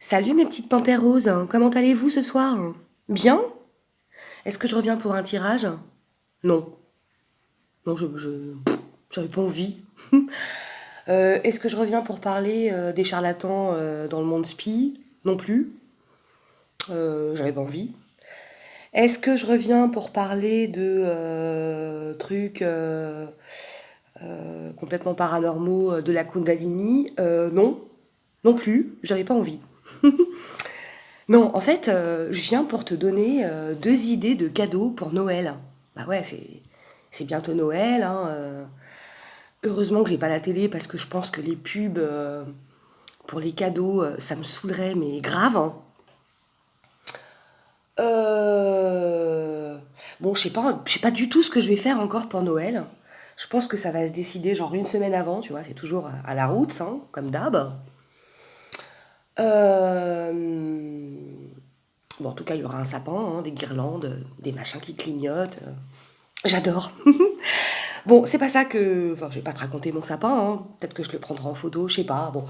Salut mes petites panthères roses, comment allez-vous ce soir? Bien? Est-ce que je reviens pour un tirage? Non, non, j'avais pas envie. Est-ce que je reviens pour parler des charlatans dans le monde spi? Non plus, j'avais pas envie. Est-ce que je reviens pour parler de trucs complètement paranormaux de la Kundalini? Non, non plus, j'avais pas envie. Non, en fait, je viens pour te donner 2 idées de cadeaux pour Noël. Bah ouais, c'est bientôt Noël, hein, heureusement que j'ai pas la télé parce que je pense que les pubs, pour les cadeaux, ça me saoulerait, mais grave, hein. Bon, je sais pas du tout ce que je vais faire encore pour Noël. Je pense que ça va se décider genre une semaine avant, tu vois? C'est toujours à la route, hein, comme d'hab. Bon, en tout cas, il y aura un sapin, hein, des guirlandes, des machins qui clignotent. J'adore. Bon, c'est pas ça que. Enfin, je vais pas te raconter mon sapin, hein. Peut-être que je le prendrai en photo, je sais pas. Bon.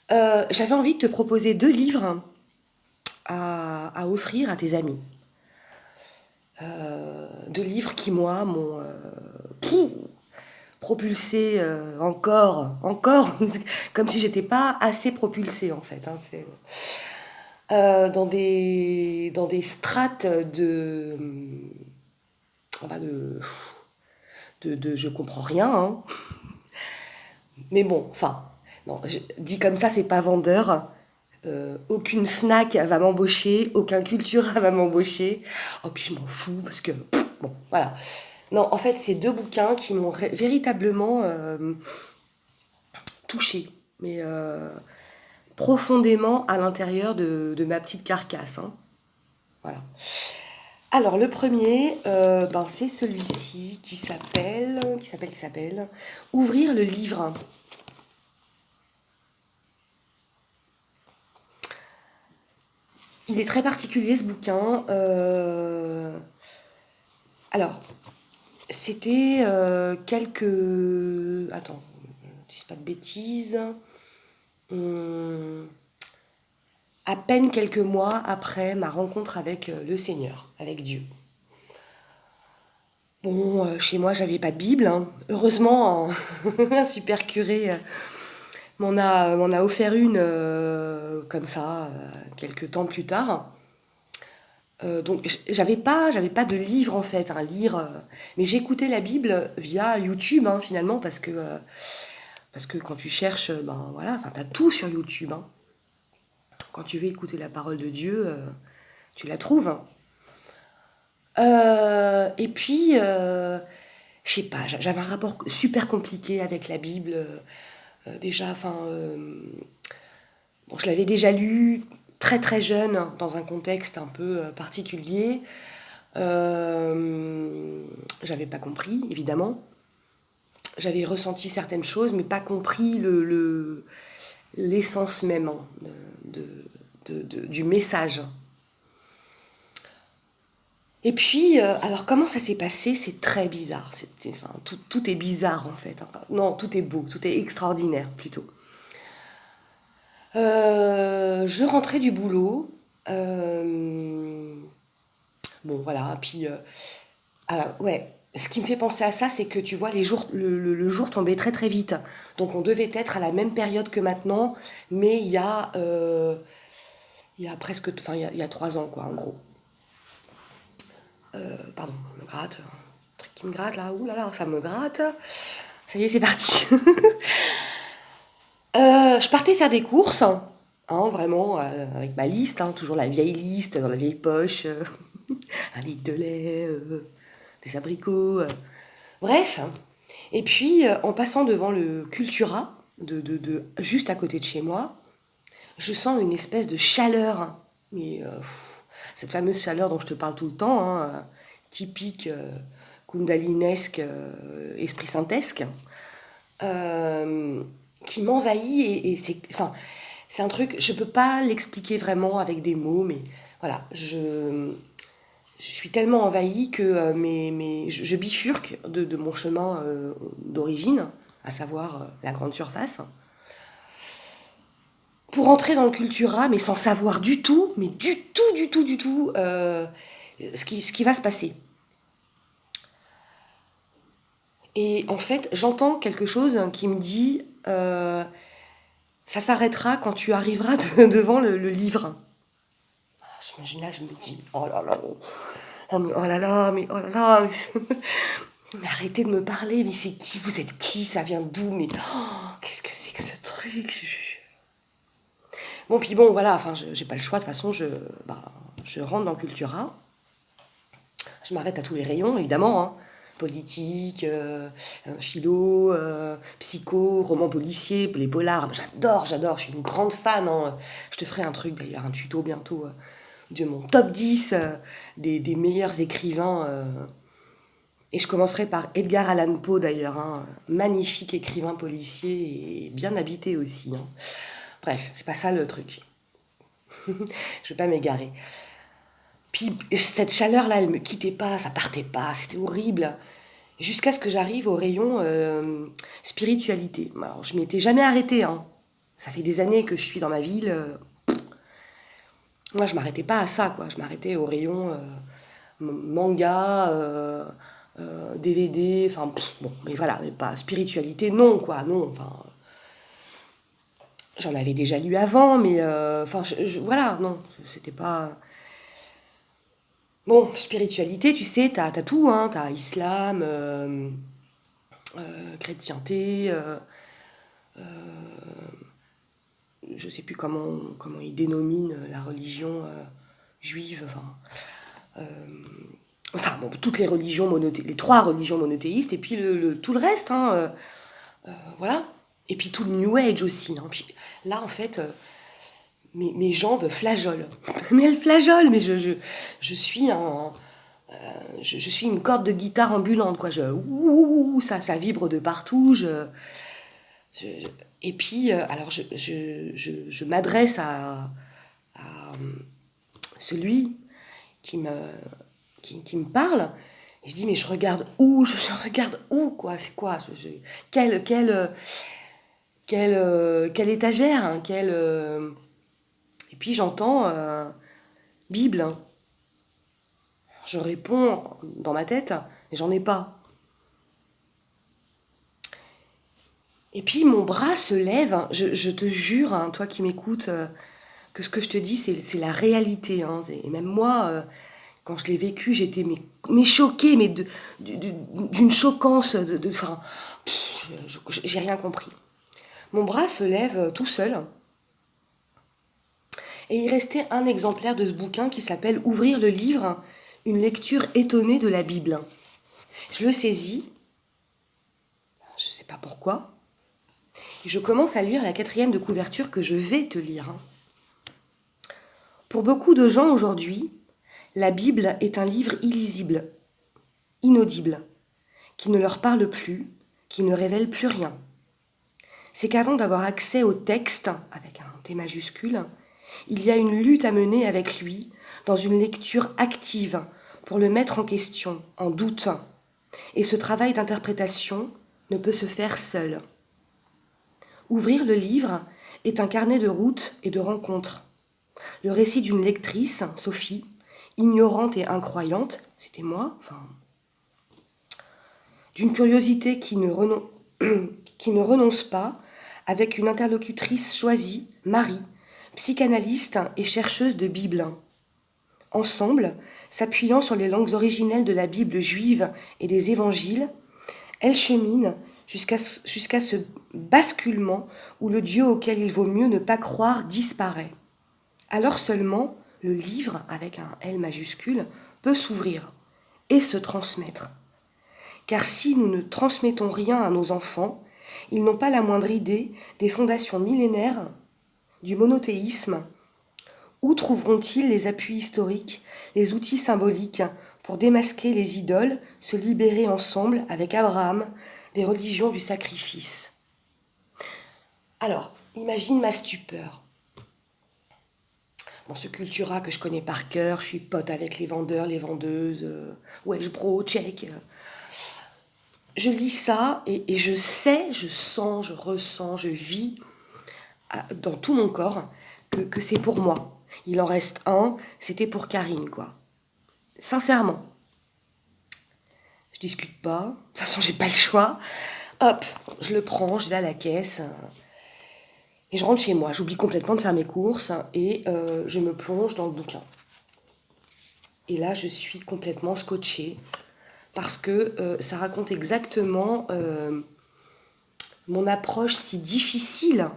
J'avais envie de te proposer 2 livres à offrir à tes amis. 2 livres qui, moi, m'ont propulsé encore, comme si j'étais pas assez propulsée, en fait, hein. Dans des strates enfin, de je comprends rien, hein. Mais bon, enfin, non, dit comme ça, c'est pas vendeur. Aucune Fnac va m'embaucher, aucun Cultura va m'embaucher. Oh, puis je m'en fous parce que, bon, voilà. Non, en fait, c'est 2 bouquins qui m'ont véritablement touchée, mais profondément à l'intérieur de ma petite carcasse, hein. Voilà. Alors, le premier, ben, c'est celui-ci qui s'appelle Ouvrir le livre. Il est très particulier ce bouquin. Alors, c'était quelques. Attends, je dis pas de bêtises. Hum, à peine quelques mois après ma rencontre avec le Seigneur, avec Dieu. Bon, chez moi, j'avais pas de Bible, hein. Heureusement, un super curé m'en a offert une comme ça, quelques temps plus tard. Donc j'avais pas de livre en fait, un lire, mais j'écoutais la Bible via YouTube, hein, finalement parce que quand tu cherches, ben voilà, enfin t'as tout sur YouTube, hein. Quand tu veux écouter la parole de Dieu, tu la trouves, hein. Et puis je sais pas, j'avais un rapport super compliqué avec la Bible, déjà, enfin, bon, je l'avais déjà lu très très jeune dans un contexte un peu particulier. Euh, J'avais pas compris, évidemment. J'avais ressenti certaines choses, mais pas compris l'essence même, hein, du message. Et puis, alors comment ça s'est passé? C'est très bizarre. Enfin, tout est bizarre en fait. Enfin, non, tout est beau, tout est extraordinaire plutôt. Je rentrais du boulot. Bon, voilà. Puis, ouais. Ce qui me fait penser à ça, c'est que tu vois, le jour tombait très très vite. Donc on devait être à la même période que maintenant, mais il y a presque, enfin il y a 3 ans quoi, en gros. Pardon, me gratte, un truc qui me gratte là, ouh là là, ça me gratte. Ça y est, c'est parti. Je partais faire des courses, hein, vraiment, avec ma liste, hein, toujours la vieille liste dans la vieille poche, 1 litre de lait, des abricots, bref. Et puis, en passant devant le Cultura, juste à côté de chez moi, je sens une espèce de chaleur, hein. Mais cette fameuse chaleur dont je te parle tout le temps, hein, typique kundalinesque, esprit synthesque, euh, qui m'envahit et c'est un truc, je peux pas l'expliquer vraiment avec des mots, mais voilà, je suis tellement envahie que je bifurque de mon chemin d'origine, à savoir la grande surface. pour entrer dans le Cultura, mais sans savoir du tout, mais du tout, ce qui va se passer. Et en fait, j'entends quelque chose qui me dit ça s'arrêtera quand tu arriveras devant le livre. J'imagine là, je me dis oh là là, oh, mais oh là là, mais oh là là, mais arrêtez de me parler, mais c'est qui, vous êtes qui, ça vient d'où, mais oh, qu'est-ce que c'est que ce truc? Bon, puis bon, voilà, enfin, j'ai pas le choix, de toute façon, je rentre dans Cultura, je m'arrête à tous les rayons, évidemment, hein. Politique, philo, psycho, roman policier, les polars, j'adore, je suis une grande fan, hein. Je te ferai un truc d'ailleurs, un tuto bientôt de mon top 10 des meilleurs écrivains. Et je commencerai par Edgar Allan Poe d'ailleurs, hein, magnifique écrivain policier et bien habité aussi, hein. Bref, c'est pas ça le truc. Je vais pas m'égarer. Puis cette chaleur-là, elle me quittait pas, ça partait pas, c'était horrible. Jusqu'à ce que j'arrive au rayon spiritualité. Alors, je m'étais jamais arrêtée, hein. Ça fait des années que je suis dans ma ville. Moi, je m'arrêtais pas à ça, quoi. Je m'arrêtais au rayon manga, DVD, enfin, bon, mais voilà, mais pas spiritualité, non, quoi, non. Enfin, j'en avais déjà lu avant, mais enfin, voilà, non, c'était pas. Bon, spiritualité, tu sais, t'as tout, hein. T'as islam, chrétienté, je sais plus comment ils dénominent la religion juive, enfin bon, toutes les religions les trois religions monothéistes, et puis tout le reste, hein, voilà. Et puis tout le New Age aussi, hein. Puis là, en fait, mes jambes flageolent. Mais elles flageolent, mais je suis je suis une corde de guitare ambulante, quoi. Ouh, ça vibre de partout. Je- et puis, alors, je m'adresse à celui qui me, qui me parle. Et je dis, mais je regarde où? Je regarde où, quoi? C'est quoi? Quelle, quelle, quelle étagère, hein, Et puis j'entends Bible, hein. Je réponds dans ma tête, mais j'en ai pas. Et puis mon bras se lève, hein. Je te jure, hein, toi qui m'écoutes, que ce que je te dis, c'est la réalité, hein. Et même moi, quand je l'ai vécu, j'étais mais choquée, mais d'une choquance, enfin, j'ai rien compris. Mon bras se lève tout seul, et il restait un exemplaire de ce bouquin qui s'appelle Ouvrir le livre, une lecture étonnée de la Bible. Je le saisis, je ne sais pas pourquoi, et je commence à lire la quatrième de couverture que je vais te lire, hein. Pour beaucoup de gens aujourd'hui, la Bible est un livre illisible, inaudible, qui ne leur parle plus, qui ne révèle plus rien. C'est qu'avant d'avoir accès au texte, avec un T majuscule, il y a une lutte à mener avec lui dans une lecture active pour le mettre en question, en doute. Et ce travail d'interprétation ne peut se faire seul. Ouvrir le livre est un carnet de routes et de rencontres. Le récit d'une lectrice, Sophie, ignorante et incroyante, c'était moi, enfin, d'une curiosité qui ne renonce pas, avec une interlocutrice choisie, Marie, psychanalyste et chercheuse de Bible. Ensemble, s'appuyant sur les langues originelles de la Bible juive et des évangiles, elles cheminent jusqu'à ce basculement où le Dieu auquel il vaut mieux ne pas croire disparaît. Alors seulement, le livre, avec un L majuscule, peut s'ouvrir et se transmettre. Car si nous ne transmettons rien à nos enfants, ils n'ont pas la moindre idée des fondations millénaires du monothéisme. Où trouveront-ils les appuis historiques, les outils symboliques pour démasquer les idoles, se libérer ensemble, avec Abraham, des religions du sacrifice? Alors, imagine ma stupeur. Bon, ce Cultura que je connais par cœur, je suis pote avec les vendeurs, les vendeuses, wesh bro, check. Je lis ça et je sais, je sens, je ressens, je vis dans tout mon corps que c'est pour moi. Il en reste un, c'était pour Karine, quoi. Sincèrement. Je discute pas, de toute façon j'ai pas le choix. Hop, je le prends, je vais à la caisse et je rentre chez moi. J'oublie complètement de faire mes courses et je me plonge dans le bouquin. Et là, je suis complètement scotchée parce que ça raconte exactement mon approche si difficile,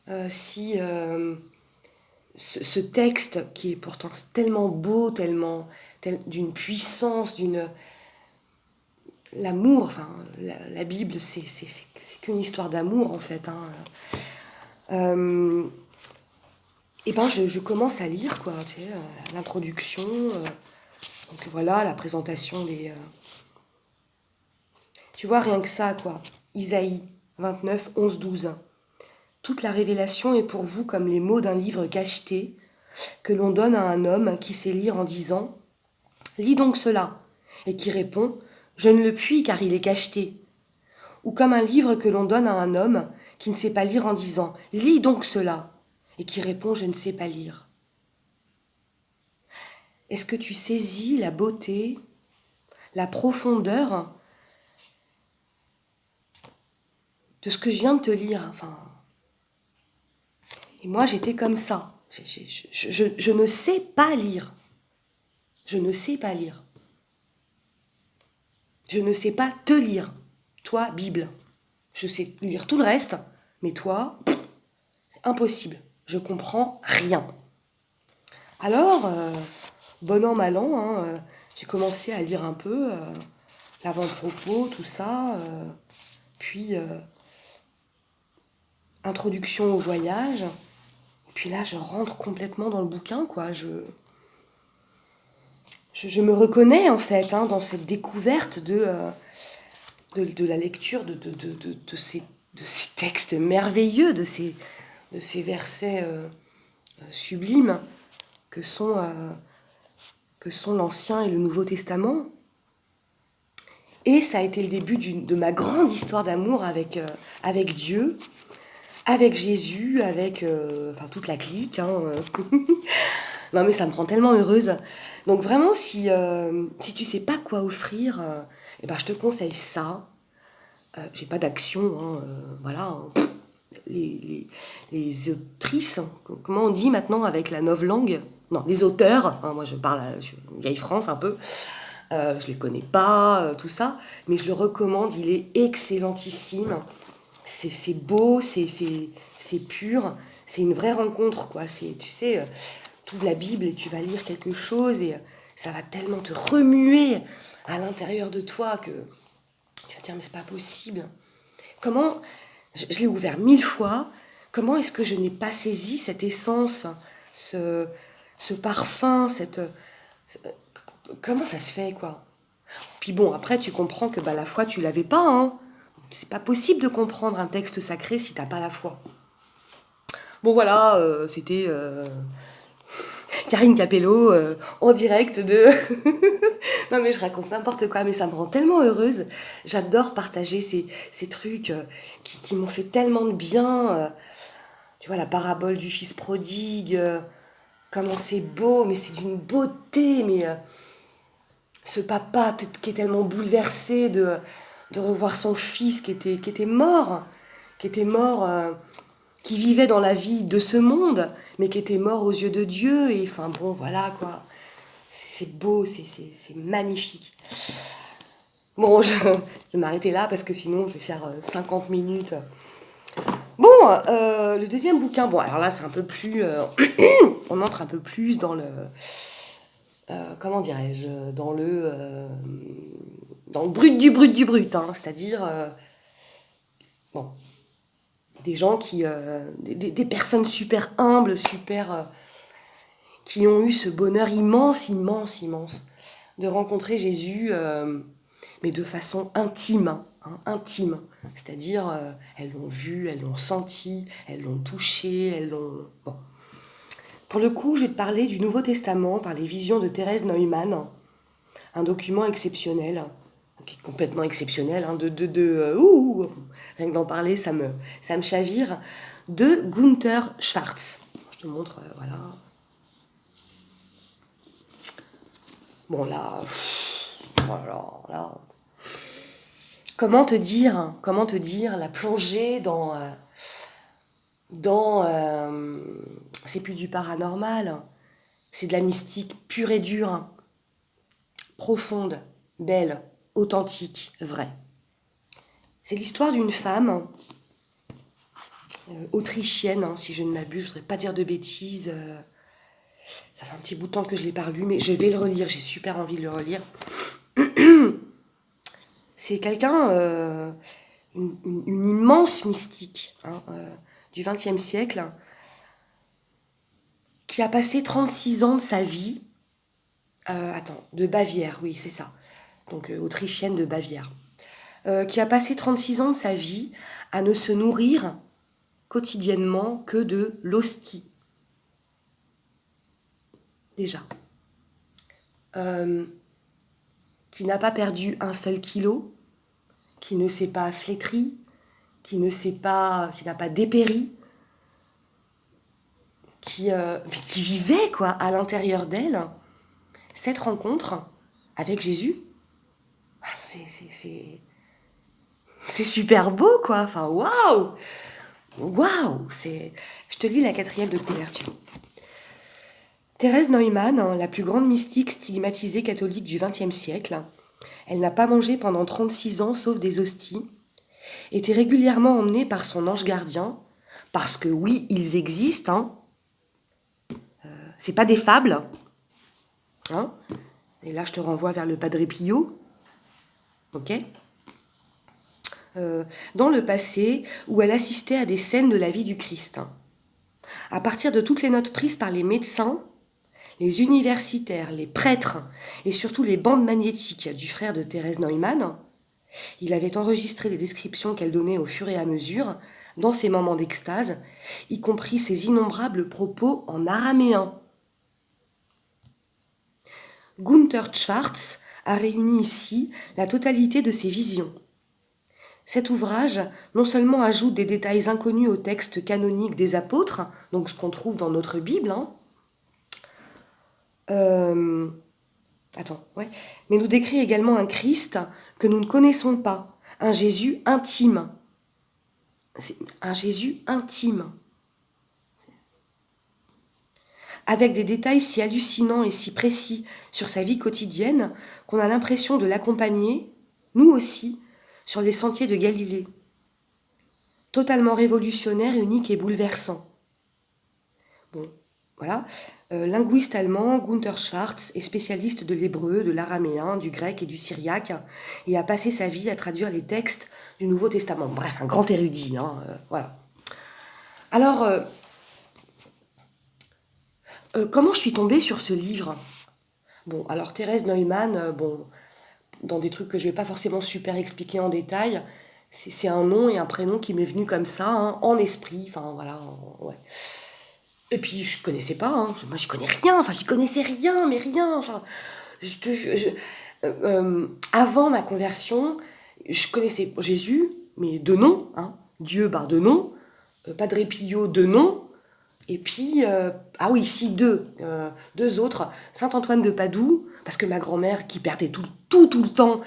ce texte qui est pourtant tellement beau, d'une puissance, l'amour, enfin, la Bible, c'est qu'une histoire d'amour en fait. Hein. Et ben, je commence à lire, quoi, tu sais, l'introduction, donc voilà, la présentation des. Tu vois, rien que ça, quoi. Isaïe 29, 11, 12. Toute la révélation est pour vous comme les mots d'un livre cacheté que l'on donne à un homme qui sait lire en disant lis donc cela, et qui répond je ne le puis car il est cacheté. Ou comme un livre que l'on donne à un homme qui ne sait pas lire en disant lis donc cela, et qui répond je ne sais pas lire. Est-ce que tu saisis la beauté, la profondeur de ce que je viens de te lire? Enfin, et moi j'étais comme ça. Je ne sais pas lire. Je ne sais pas lire. Je ne sais pas te lire. Toi, Bible. Je sais lire tout le reste, mais toi, c'est impossible. Je comprends rien. Alors, bon an, mal an, hein, j'ai commencé à lire un peu l'avant-propos, tout ça, puis introduction au voyage. Et puis là, je rentre complètement dans le bouquin, quoi. Je me reconnais, en fait, hein, dans cette découverte de la lecture de ces textes merveilleux, de ces versets sublimes que sont l'Ancien et le Nouveau Testament. Et ça a été le début de ma grande histoire d'amour avec Dieu, avec Jésus, avec toute la clique. Hein. Non mais ça me rend tellement heureuse. Donc vraiment, si tu sais pas quoi offrir, eh ben, je te conseille ça. J'ai pas d'action, hein, voilà. Hein. Les autrices, hein, comment on dit maintenant avec la novlangue? Non, les auteurs, hein, moi je parle à vieille France un peu, je les connais pas, tout ça, mais je le recommande, il est excellentissime. C'est beau, c'est pur, c'est une vraie rencontre, quoi. Tu sais, tu ouvres la Bible et tu vas lire quelque chose et ça va tellement te remuer à l'intérieur de toi que tu vas te dire, mais c'est pas possible. Comment, je l'ai ouvert 1000 fois, comment est-ce que je n'ai pas saisi cette essence, ce parfum, comment ça se fait, quoi? Puis bon, après, tu comprends que la foi, tu l'avais pas, hein. C'est pas possible de comprendre un texte sacré si t'as pas la foi. Bon, voilà, c'était Karine Capello en direct de... Non mais je raconte n'importe quoi, mais ça me rend tellement heureuse. J'adore partager ces trucs qui m'ont fait tellement de bien. Tu vois, la parabole du fils prodigue, comment c'est beau, mais c'est d'une beauté. Mais ce papa qui est tellement bouleversé de revoir son fils qui était mort, qui vivait dans la vie de ce monde, mais qui était mort aux yeux de Dieu. Et enfin bon, voilà quoi. C'est beau, c'est magnifique. Bon, je vais m'arrêter là parce que sinon je vais faire 50 minutes. Bon, le deuxième bouquin, bon, alors là c'est un peu plus... on entre un peu plus dans le... comment dirais-je? Dans le brut du brut du brut, hein, c'est-à-dire... bon, des gens des personnes super humbles, super... qui ont eu ce bonheur immense, immense, immense de rencontrer Jésus, mais de façon intime, hein, intime. C'est-à-dire, elles l'ont vu, elles l'ont senti, elles l'ont touché, elles l'ont... Bon. Pour le coup, je vais te parler du Nouveau Testament par les visions de Thérèse Neumann, un document exceptionnel, qui est complètement exceptionnel, hein, rien que d'en parler, ça me chavire. de Gunther Schwarz. Je te montre, voilà. Bon là, là. Comment te dire la plongée c'est plus du paranormal, c'est de la mystique pure et dure, profonde, belle, authentique, vraie. C'est l'histoire d'une femme autrichienne, si je ne m'abuse, je ne voudrais pas dire de bêtises. Ça fait un petit bout de temps que je ne l'ai pas lu, mais je vais le relire, j'ai super envie de le relire. C'est quelqu'un, une immense mystique du XXe siècle, qui a passé 36 ans de sa vie, de Bavière, oui, c'est ça, donc autrichienne de Bavière, qui a passé 36 ans de sa vie à ne se nourrir quotidiennement que de l'hostie. Déjà. Qui n'a pas perdu un seul kilo, qui ne s'est pas flétri, qui n'a pas dépéri, qui vivait quoi à l'intérieur d'elle cette rencontre avec Jésus. C'est super beau quoi. Enfin waouh, Je te lis la 4e de couverture. Thérèse Neumann, la plus grande mystique stigmatisée catholique du XXe siècle, elle n'a pas mangé pendant 36 ans sauf des hosties, était régulièrement emmenée par son ange gardien, parce que oui, ils existent, c'est pas des fables, et là je te renvoie vers le Padre Pio, ok, dans le passé, où elle assistait à des scènes de la vie du Christ. À partir de toutes les notes prises par les médecins, les universitaires, les prêtres et surtout les bandes magnétiques du frère de Thérèse Neumann, il avait enregistré les descriptions qu'elle donnait au fur et à mesure, dans ses moments d'extase, y compris ses innombrables propos en araméen. Gunther Schwarz a réuni ici la totalité de ses visions. Cet ouvrage, non seulement ajoute des détails inconnus au texte canonique des apôtres, donc ce qu'on trouve dans notre Bible, mais nous décrit également un Christ que nous ne connaissons pas, un Jésus intime. Un Jésus intime. Avec des détails si hallucinants et si précis sur sa vie quotidienne qu'on a l'impression de l'accompagner, nous aussi, sur les sentiers de Galilée. Totalement révolutionnaire, unique et bouleversant. Bon, voilà. Linguiste allemand, Gunther Schwarz est spécialiste de l'hébreu, de l'araméen, du grec et du syriaque et a passé sa vie à traduire les textes du Nouveau Testament. Bref, un grand érudit, voilà. Alors, comment je suis tombée sur ce livre ? Bon, alors Thérèse Neumann, dans des trucs que je ne vais pas forcément super expliquer en détail, c'est un nom et un prénom qui m'est venu comme ça, en esprit, enfin voilà, ouais. Et puis je connaissais pas, moi j'y connais rien, j'y connaissais rien, mais rien, avant ma conversion, je connaissais Jésus, mais de nom, Dieu de nom, Padre Pio de nom, et puis, deux autres, Saint Antoine de Padoue, parce que ma grand-mère qui perdait tout le temps,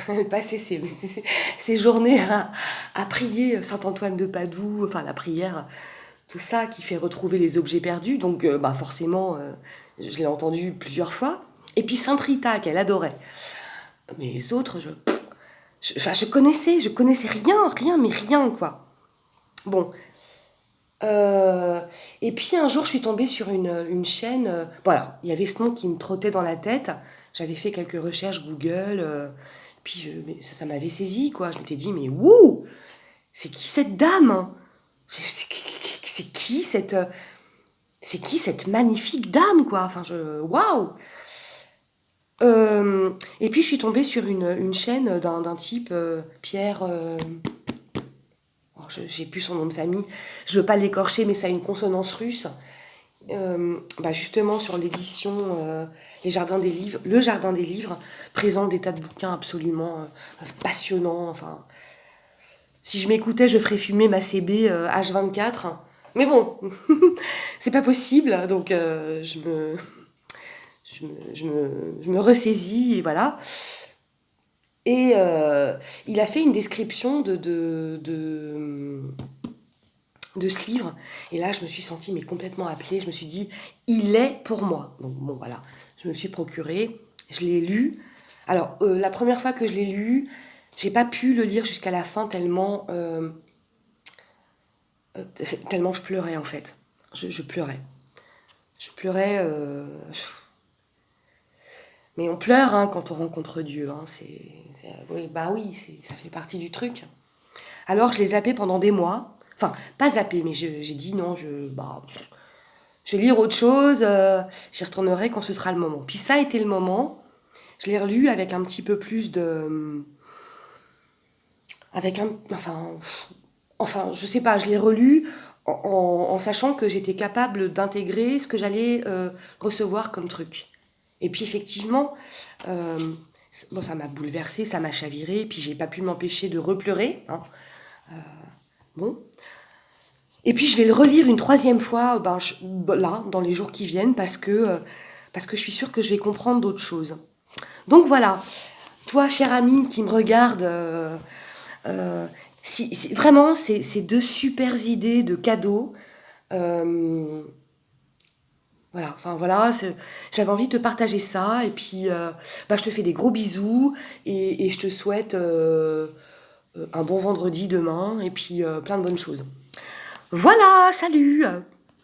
elle passait ses journées à prier Saint Antoine de Padoue, enfin la prière, tout ça qui fait retrouver les objets perdus, donc forcément, je l'ai entendu plusieurs fois. Et puis Sainte Rita, qu'elle adorait. Mais les autres, je connaissais rien, mais rien, quoi. Bon. Et puis un jour, je suis tombée sur une chaîne, voilà, il y avait ce nom qui me trottait dans la tête, j'avais fait quelques recherches Google, puis ça m'avait saisi, quoi. Je m'étais dit, mais wouh, c'est qui cette dame ? C'est qui cette magnifique dame, quoi. Waouh. Et puis je suis tombée sur une chaîne d'un type, Pierre, j'ai plus son nom de famille, je veux pas l'écorcher, mais ça a une consonance russe. Justement sur l'édition Le Jardin des Livres présente des tas de bouquins absolument passionnants, Si je m'écoutais, je ferais fumer ma CB H24. Mais bon, c'est pas possible, donc je me ressaisis et voilà. Et il a fait une description de ce livre. Et là, je me suis sentie mais complètement appelée. Je me suis dit, il est pour moi. Donc bon, voilà, je me le suis procuré, je l'ai lu. Alors, la première fois que je l'ai lu, j'ai pas pu le lire jusqu'à la fin tellement je pleurais en fait. Je pleurais. Je pleurais. Mais on pleure hein, quand on rencontre Dieu. Hein. Oui, bah oui, ça fait partie du truc. Alors je l'ai zappé pendant des mois. Enfin, pas zappé, mais j'ai dit non, je vais lire autre chose. J'y retournerai quand ce sera le moment. Puis ça a été le moment. Je l'ai relu avec un petit peu plus de... Avec un... Enfin, je sais pas, je l'ai relu en sachant que j'étais capable d'intégrer ce que j'allais recevoir comme truc. Et puis effectivement, euh, bon, ça m'a bouleversée, ça m'a chaviré, puis j'ai pas pu m'empêcher de repleurer. Hein. Bon. Et puis je vais le relire une troisième fois, là, dans les jours qui viennent, parce que je suis sûre que je vais comprendre d'autres choses. Donc voilà, toi, cher ami qui me regarde, euh, vraiment, c'est deux super idées de cadeaux. Euh, voilà, enfin voilà, j'avais envie de te partager ça, et puis je te fais des gros bisous, et je te souhaite un bon vendredi demain, et puis plein de bonnes choses. Voilà, salut!